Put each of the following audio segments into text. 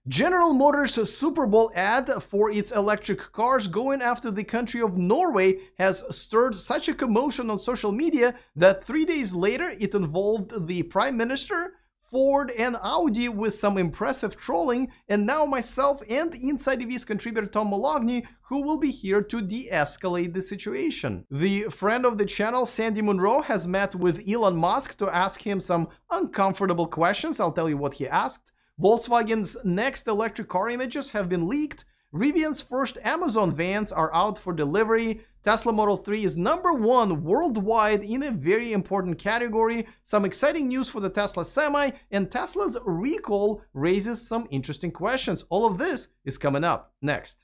General Motors' Super Bowl ad for its electric cars going after the country of Norway has stirred such a commotion on social media that 3 days later it involved the Prime Minister, Ford and Audi with some impressive trolling, and now myself and InsideEVs contributor Tom Moloughney, who will be here to de-escalate the situation. The friend of the channel, Sandy Monroe, has met with Elon Musk to ask him some uncomfortable questions. I'll tell you what he asked. Volkswagen's next electric car images have been leaked. Rivian's first Amazon vans are out for delivery. Tesla Model 3 is #1 worldwide in a very important category. Some exciting news for the Tesla Semi, and Tesla's recall raises some interesting questions. All of this is coming up next.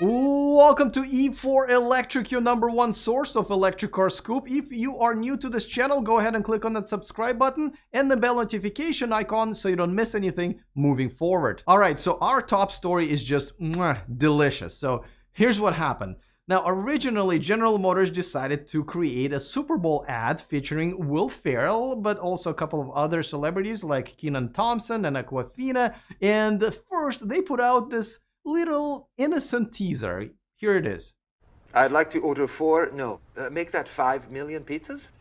Welcome to E4 Electric, your #1 source of electric car scoop. If you are new to this channel, go ahead and click on that subscribe button and the bell notification icon so you don't miss anything moving forward. All right, so our top story is just delicious. So here's what happened. Now, originally, General Motors decided to create a Super Bowl ad featuring Will Farrell, but also a couple of other celebrities like Kenan Thompson and Aquafina. And first, they put out this little innocent teaser. Here it is. I'd like to order make that 5 million pizzas?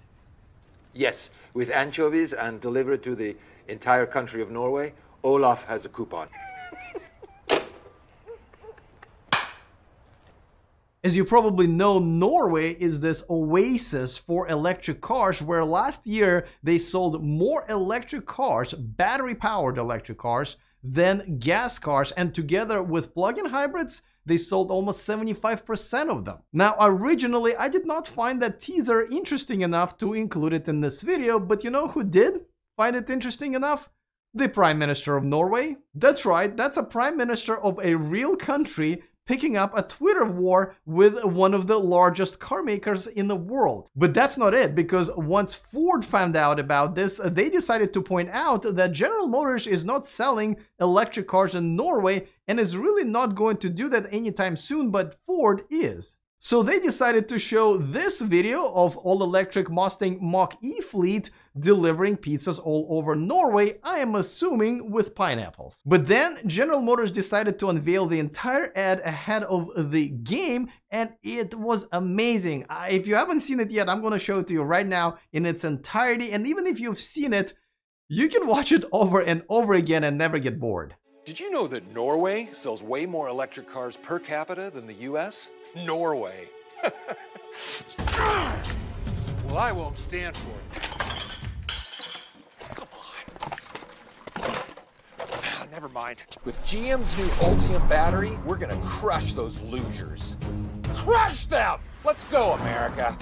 Yes, with anchovies and deliver it to the entire country of Norway. Olaf has a coupon. As you probably know, Norway is this oasis for electric cars, where last year they sold more electric cars, battery-powered electric cars, than gas cars, and together with plug-in hybrids, they sold almost 75% of them. Now, originally, I did not find that teaser interesting enough to include it in this video, but you know who did find it interesting enough? The Prime Minister of Norway. That's right, that's a Prime Minister of a real country picking up a Twitter war with one of the largest car makers in the world. But that's not it, because once Ford found out about this, they decided to point out that General Motors is not selling electric cars in Norway and is really not going to do that anytime soon, but Ford is. So they decided to show this video of all-electric Mustang Mach-E fleet delivering pizzas all over Norway, I am assuming with pineapples. But then General Motors decided to unveil the entire ad ahead of the game, and it was amazing. If you haven't seen it yet, I'm going to show it to you right now in its entirety, and even if you've seen it, you can watch it over and over again and never get bored. Did you know that Norway sells way more electric cars per capita than the US? Norway. Well, I won't stand for it. Come on. Never mind. With GM's new Ultium battery, we're gonna crush those losers. Crush them! Let's go, America.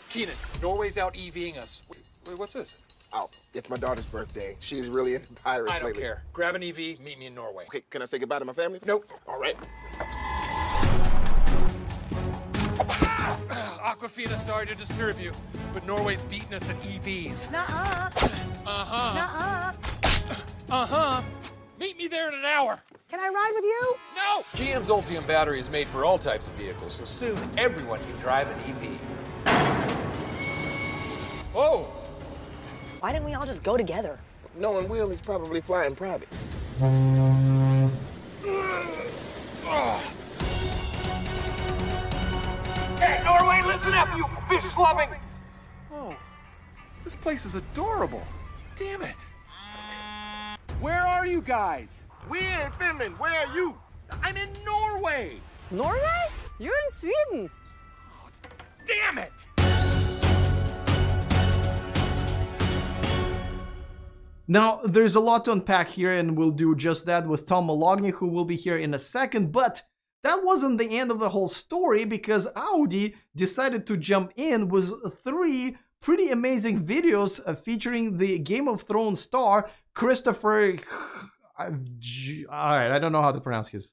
Kenan, Norway's out EVing us. Wait, what's this? Oh, it's my daughter's birthday. She's really into pirates lately. I don't care. Grab an EV, meet me in Norway. Okay, can I say goodbye to my family? Nope. All right. Aquafina, sorry to disturb you, but Norway's beating us at EVs. Nuh-uh. Uh-huh. Nuh-uh. Uh-huh. Meet me there in an hour. Can I ride with you? No! GM's Ultium battery is made for all types of vehicles, so soon everyone can drive an EV. Whoa! Why didn't we all just go together? Knowing Will, he's probably flying private. Hey, Norway, listen up, you fish-loving! Oh, this place is adorable. Damn it. Where are you guys? We're in Finland. Where are you? I'm in Norway. Norway? You're in Sweden. Damn it! Now, there's a lot to unpack here, and we'll do just that with Tom Moloughney, who will be here in a second, but that wasn't the end of the whole story, because Audi decided to jump in with 3 pretty amazing videos featuring the Game of Thrones star, Christopher... Alright, I don't know how to pronounce his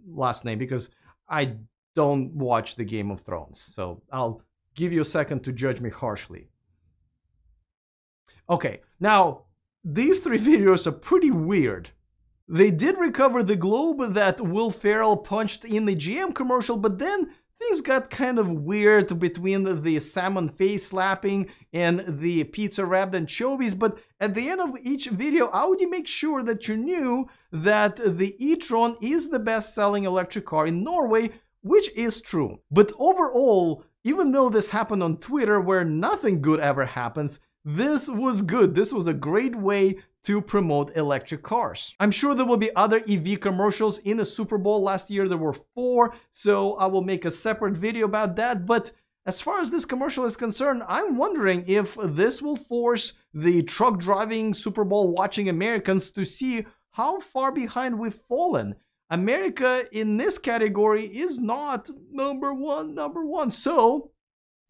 last name, because I don't watch the Game of Thrones, so I'll give you a second to judge me harshly. Okay, now, these 3 videos are pretty weird. They did recover the globe that Will Farrell punched in the GM commercial, but then things got kind of weird between the salmon face slapping and the pizza wrapped anchovies, but at the end of each video, Audi makes sure that you knew that the e-tron is the best-selling electric car in Norway, which is true. But overall, even though this happened on Twitter where nothing good ever happens, this was good. This was a great way to promote electric cars. I'm sure there will be other EV commercials in the Super Bowl. Last year there were 4, so I will make a separate video about that. But as far as this commercial is concerned, I'm wondering if this will force the truck driving, Super Bowl watching Americans to see how far behind we've fallen. America in this category is not number one. So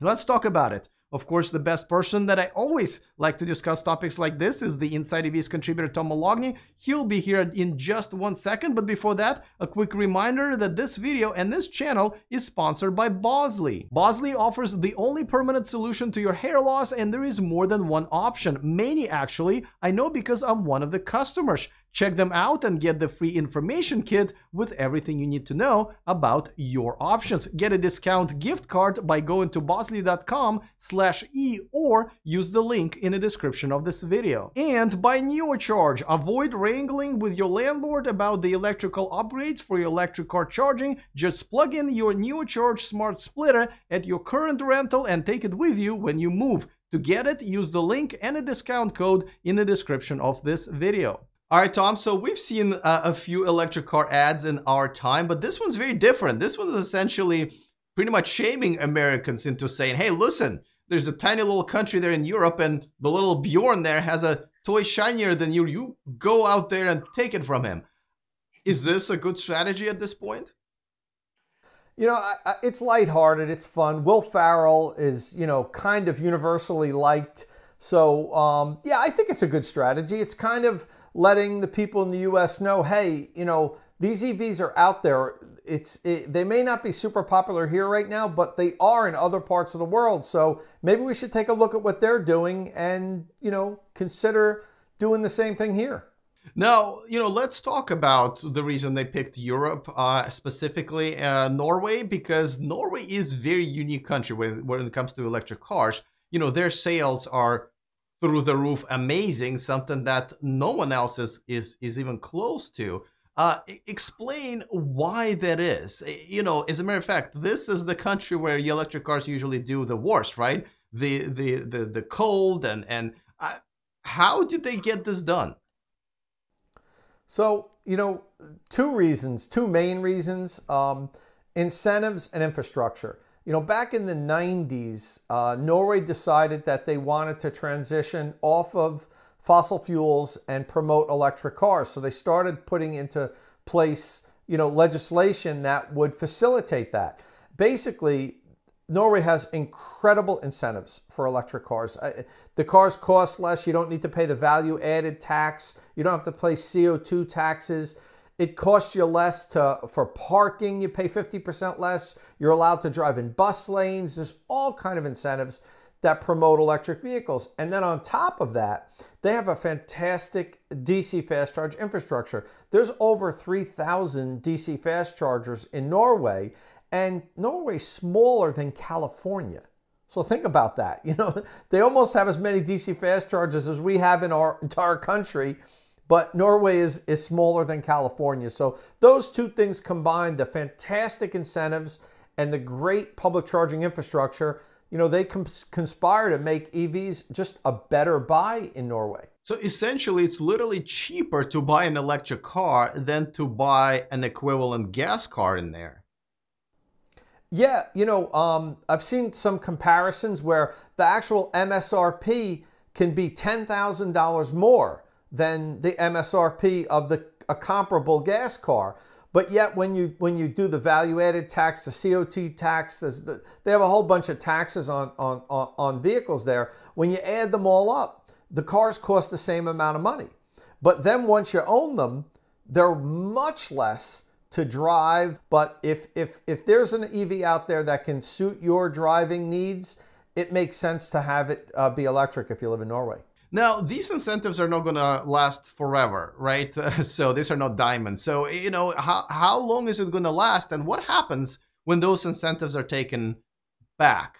let's talk about it. Of course, the best person that I always like to discuss topics like this is the InsideEVs contributor Tom Moloughney. He'll be here in just 1 second, but before that, a quick reminder that this video and this channel is sponsored by Bosley. Bosley offers the only permanent solution to your hair loss, and there is more than one option. Many actually, I know because I'm one of the customers. Check them out and get the free information kit with everything you need to know about your options. Get a discount gift card by going to bosley.com/e or use the link in the description of this video. And by NeoCharge, avoid wrangling with your landlord about the electrical upgrades for your electric car charging. Just plug in your NeoCharge smart splitter at your current rental and take it with you when you move. To get it, use the link and a discount code in the description of this video. All right, Tom, so we've seen a few electric car ads in our time, but this one's very different. This one's essentially pretty much shaming Americans into saying, hey, listen, there's a tiny little country there in Europe and the little Bjorn there has a toy shinier than you. You go out there and take it from him. Is this a good strategy at this point? You know, it's lighthearted. It's fun. Will Farrell is, you know, kind of universally liked. So, yeah, I think it's a good strategy. It's kind of letting the people in the U.S. know, hey, you know, these EVs are out there. They may not be super popular here right now, but they are in other parts of the world. So maybe we should take a look at what they're doing and, you know, consider doing the same thing here. Now, you know, let's talk about the reason they picked Europe, specifically Norway, because Norway is a very unique country when it comes to electric cars. You know, their sales are through the roof, amazing, something that no one else is even close to. Explain why that is. You know, as a matter of fact, this is the country where electric cars usually do the worst, right? The cold and how did they get this done? So, you know, two main reasons, incentives and infrastructure. You know, back in the 90s, Norway decided that they wanted to transition off of fossil fuels and promote electric cars. So they started putting into place, you know, legislation that would facilitate that. Basically, Norway has incredible incentives for electric cars. The cars cost less. You don't need to pay the value added tax. You don't have to pay CO2 taxes. It costs you less for parking. You pay 50% less. You're allowed to drive in bus lanes. There's all kind of incentives that promote electric vehicles. And then on top of that, they have a fantastic DC fast charge infrastructure. There's over 3,000 DC fast chargers in Norway, and Norway's smaller than California. So think about that. You know, they almost have as many DC fast chargers as we have in our entire country. But Norway is smaller than California. So those two things combined, the fantastic incentives and the great public charging infrastructure, you know, they conspire to make EVs just a better buy in Norway. So essentially, it's literally cheaper to buy an electric car than to buy an equivalent gas car in there. Yeah, you know, I've seen some comparisons where the actual MSRP can be $10,000 more than the MSRP of a comparable gas car. But yet when you do the value-added tax, the CO2 tax, they have a whole bunch of taxes on vehicles there. When you add them all up, the cars cost the same amount of money. But then once you own them, they're much less to drive. But if there's an EV out there that can suit your driving needs, it makes sense to have it be electric if you live in Norway. Now, these incentives are not going to last forever, right? So these are not diamonds. So, you know, how long is it going to last? And what happens when those incentives are taken back?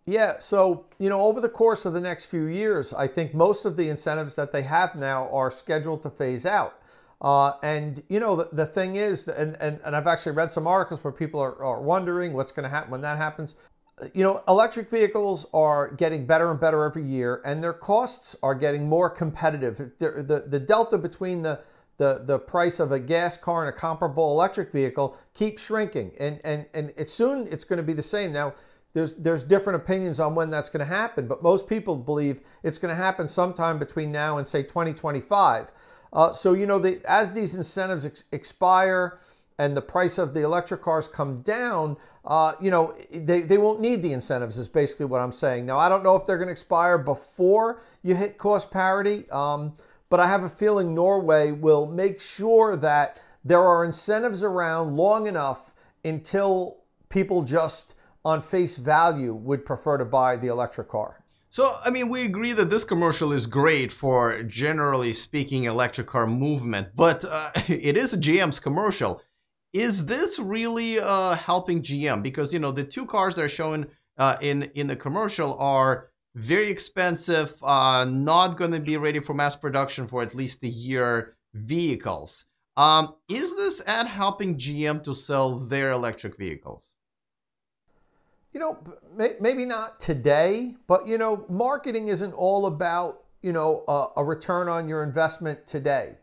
Yeah, so, over the course of the next few years, I think most of the incentives that they have now are scheduled to phase out. And, the thing is, and I've actually read some articles where people are wondering what's going to happen when that happens. Electric vehicles are getting better and better every year, and their costs are getting more competitive. The delta between the price of a gas car and a comparable electric vehicle keeps shrinking. And soon it's going to be the same. Now, there's different opinions on when that's going to happen, but most people believe it's going to happen sometime between now and, say, 2025. As these incentives expire and the price of the electric cars come down, they won't need the incentives is basically what I'm saying. Now, I don't know if they're going to expire before you hit cost parity, but I have a feeling Norway will make sure that there are incentives around long enough until people just on face value would prefer to buy the electric car. So, I mean, we agree that this commercial is great for, generally speaking, electric car movement, but it is a GM's commercial. Is this really helping GM? Because, the two cars that are shown in the commercial are very expensive, not going to be ready for mass production for at least a year vehicles. Is this ad helping GM to sell their electric vehicles? Maybe not today, but, marketing isn't all about, a return on your investment today.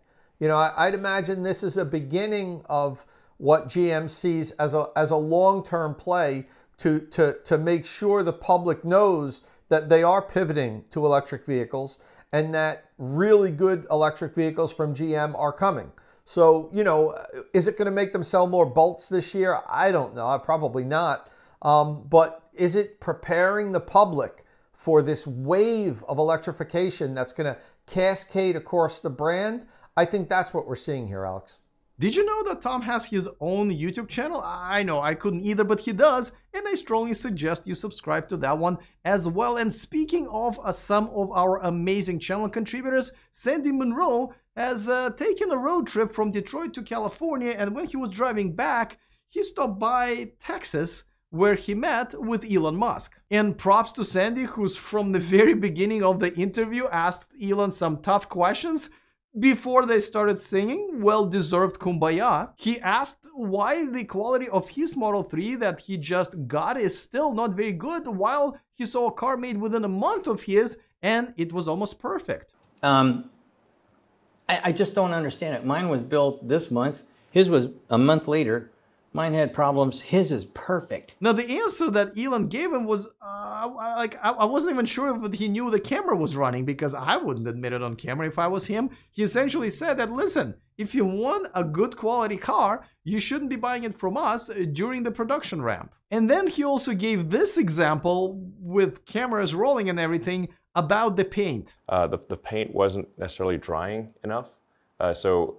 I'd imagine this is a beginning of what GM sees as a long-term play to make sure the public knows that they are pivoting to electric vehicles and that really good electric vehicles from GM are coming. So, is it going to make them sell more Bolts this year? I don't know. Probably not. But is it preparing the public for this wave of electrification that's going to cascade across the brand? I think that's what we're seeing here, Alex. Did you know that Tom has his own YouTube channel? I know I couldn't either, but he does, and I strongly suggest you subscribe to that one as well. And speaking of some of our amazing channel contributors, Sandy Monroe has taken a road trip from Detroit to California, and when he was driving back, he stopped by Texas, where he met with Elon Musk. And props to Sandy, who's from the very beginning of the interview asked Elon some tough questions before they started singing well-deserved Kumbaya. He asked why the quality of his Model 3 that he just got is still not very good, while he saw a car made within a month of his and it was almost perfect. I just don't understand it. Mine was built this month. His was a month later. Mine had problems. His is perfect. Now, the answer that Elon gave him was, I wasn't even sure if he knew the camera was running, because I wouldn't admit it on camera if I was him. He essentially said that, listen, if you want a good quality car, you shouldn't be buying it from us during the production ramp. And then he also gave this example with cameras rolling and everything about the paint. The paint wasn't necessarily drying enough. So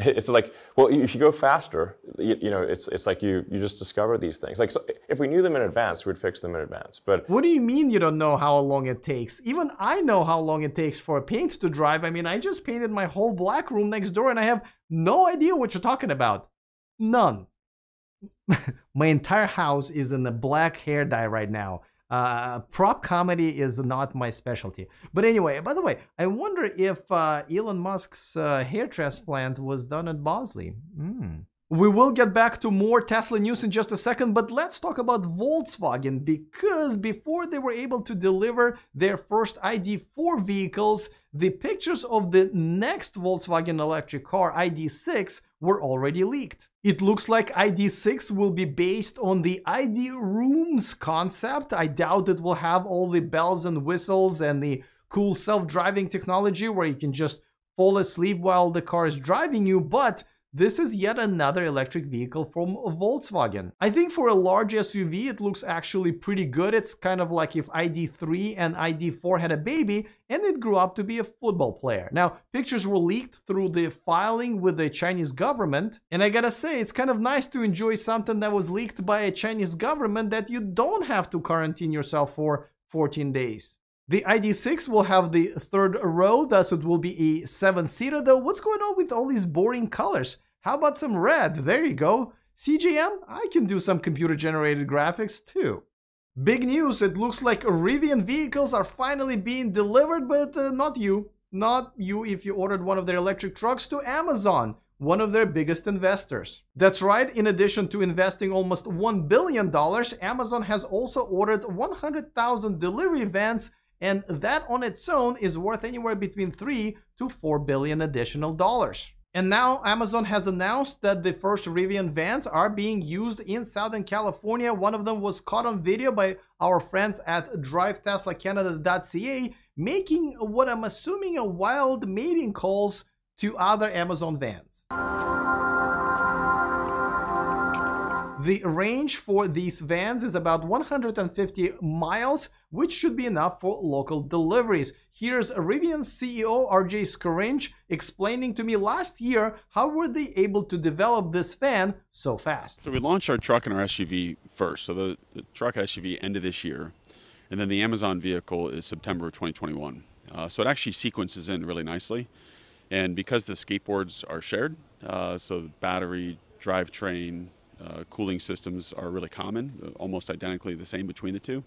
it's like, well, if you go faster, it's like you just discover these things. Like, so if we knew them in advance, we'd fix them in advance. But what do you mean you don't know how long it takes? Even I know how long it takes for a paint to dry. I mean, I just painted my whole black room next door and I have no idea what you're talking about. None. My entire house is in a black hair dye right now. Prop comedy is not my specialty. But anyway, by the way, I wonder if Elon Musk's hair transplant was done at Bosley. We will get back to more Tesla news in just a second, but let's talk about Volkswagen, because before they were able to deliver their first ID4 vehicles, the pictures of the next Volkswagen electric car, ID6, were already leaked. It looks like ID6 will be based on the ID Rooms concept. I doubt it will have all the bells and whistles and the cool self-driving technology where you can just fall asleep while the car is driving you, but this is yet another electric vehicle from Volkswagen. I think for a large SUV, it looks actually pretty good. It's kind of like if ID3 and ID4 had a baby and it grew up to be a football player. Now, pictures were leaked through the filing with the Chinese government, and I gotta say, it's kind of nice to enjoy something that was leaked by a Chinese government that you don't have to quarantine yourself for 14 days. The ID6 will have the third row, thus it will be a 7-seater, though. What's going on with all these boring colors? How about some red? There you go. CGM, I can do some computer-generated graphics too. Big news, it looks like Rivian vehicles are finally being delivered, but not you. Not you if you ordered one of their electric trucks to Amazon, one of their biggest investors. That's right, in addition to investing almost $1 billion, Amazon has also ordered 100,000 delivery vans, and that on its own is worth anywhere between $3 to $4 billion additional dollars. And now Amazon has announced that the first Rivian vans are being used in Southern California. One of them was caught on video by our friends at driveteslacanada.ca, making what I'm assuming a wild mating calls to other Amazon vans. The range for these vans is about 150 miles, which should be enough for local deliveries. Here's Rivian CEO RJ Scaringe explaining to me last year how were they able to develop this van so fast. So we launched our truck and our SUV first. So the truck SUV end of this year, and then the Amazon vehicle is September of 2021. So it actually sequences in really nicely. And because the skateboards are shared, so the battery, drivetrain, cooling systems are really common, almost identically the same between the two,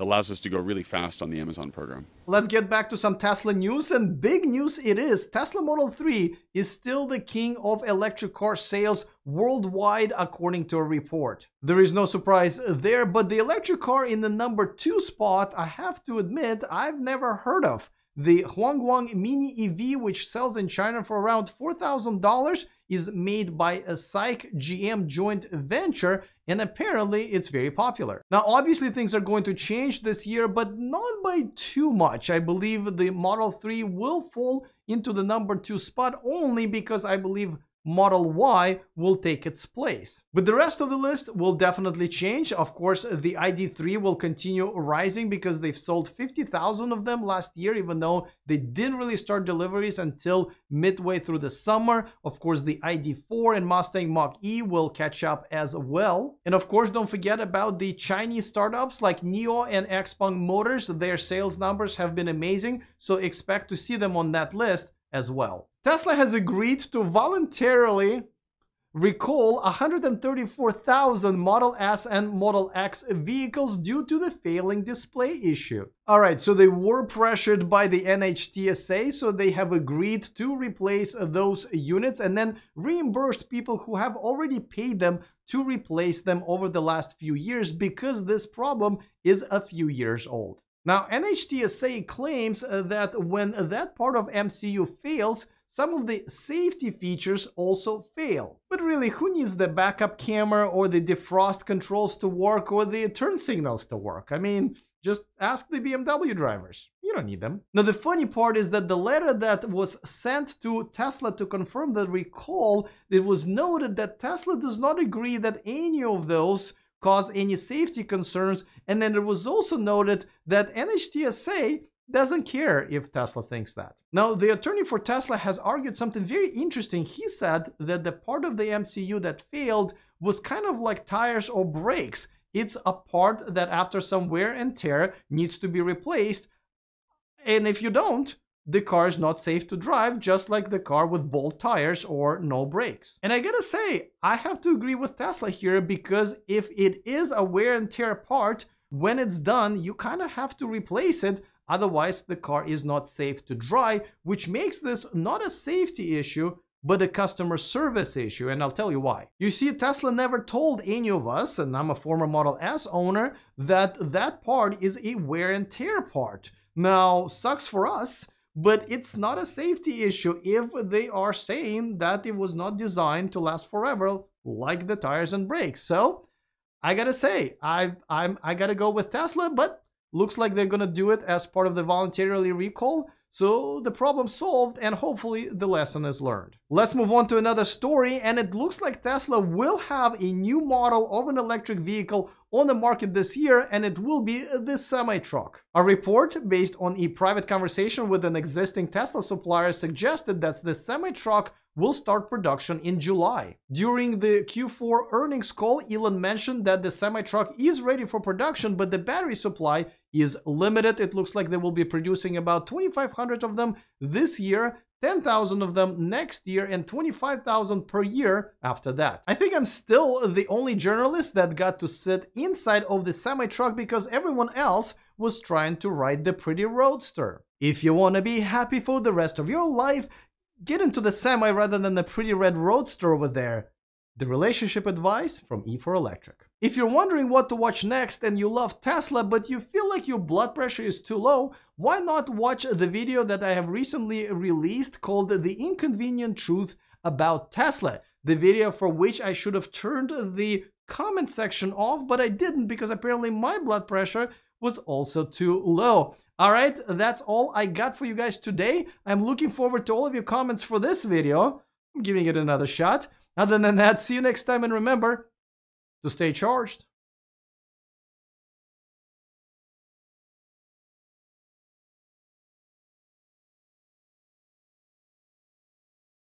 allows us to go really fast on the Amazon program. Let's get back to some Tesla news, and big news it is. Tesla Model 3 is still the king of electric car sales worldwide, according to a report. There is no surprise there, but the electric car in the number 2 spot, I have to admit, I've never heard of. The Huangguang Mini EV, which sells in China for around $4,000, is made by a SAIC GM joint venture, and apparently it's very popular. Now, obviously things are going to change this year, but not by too much. I believe the Model 3 will fall into the number 2 spot only because I believe Model Y will take its place. But the rest of the list will definitely change. Of course, the ID3 will continue rising because they've sold 50,000 of them last year, even though they didn't really start deliveries until midway through the summer. Of course, the ID4 and Mustang Mach-E will catch up as well. And of course, don't forget about the Chinese startups like NIO and XPeng Motors. Their sales numbers have been amazing, so expect to see them on that list as well. Tesla has agreed to voluntarily recall 134,000 Model S and Model X vehicles due to the failing display issue. Alright, so they were pressured by the NHTSA, so they have agreed to replace those units and then reimbursed people who have already paid them to replace them over the last few years because this problem is a few years old. Now, NHTSA claims that when that part of MCU fails, some of the safety features also fail. But really, who needs the backup camera or the defrost controls to work or the turn signals to work? I mean, just ask the BMW drivers. You don't need them. Now, the funny part is that the letter that was sent to Tesla to confirm the recall, it was noted that Tesla does not agree that any of those cause any safety concerns, and then it was also noted that NHTSA doesn't care if Tesla thinks that. Now, the attorney for Tesla has argued something very interesting. He said that the part of the MCU that failed was kind of like tires or brakes. It's a part that after some wear and tear needs to be replaced, and if you don't, the car is not safe to drive, just like the car with bolt tires or no brakes. And I gotta say, I have to agree with Tesla here, because if it is a wear and tear part, when it's done, you kind of have to replace it. Otherwise, the car is not safe to drive, which makes this not a safety issue, but a customer service issue. And I'll tell you why. You see, Tesla never told any of us, and I'm a former Model S owner, that that part is a wear and tear part. Now, sucks for us, but it's not a safety issue if they are saying that it was not designed to last forever, like the tires and brakes. So I gotta say, I gotta go with Tesla, but looks like they're gonna do it as part of the voluntarily recall. So the problem solved, and hopefully the lesson is learned. Let's move on to another story, and it looks like Tesla will have a new model of an electric vehicle on the market this year, and it will be the semi-truck. A report based on a private conversation with an existing Tesla supplier suggested that the semi-truck will start production in July. During the Q4 earnings call, Elon mentioned that the semi-truck is ready for production, but the battery supply is limited. It looks like they will be producing about 2,500 of them this year, 10,000 of them next year, and 25,000 per year after that. I think I'm still the only journalist that got to sit inside of the semi-truck because everyone else was trying to ride the pretty roadster. If you want to be happy for the rest of your life, get into the semi rather than the pretty red roadster over there. The relationship advice from E4Electric. If you're wondering what to watch next and you love Tesla but you feel like your blood pressure is too low, why not watch the video that I have recently released called The Inconvenient Truth About Tesla? The video for which I should have turned the comment section off, but I didn't because apparently my blood pressure was also too low. All right, that's all I got for you guys today. I'm looking forward to all of your comments for this video. I'm giving it another shot. Other than that, see you next time, and remember to stay charged.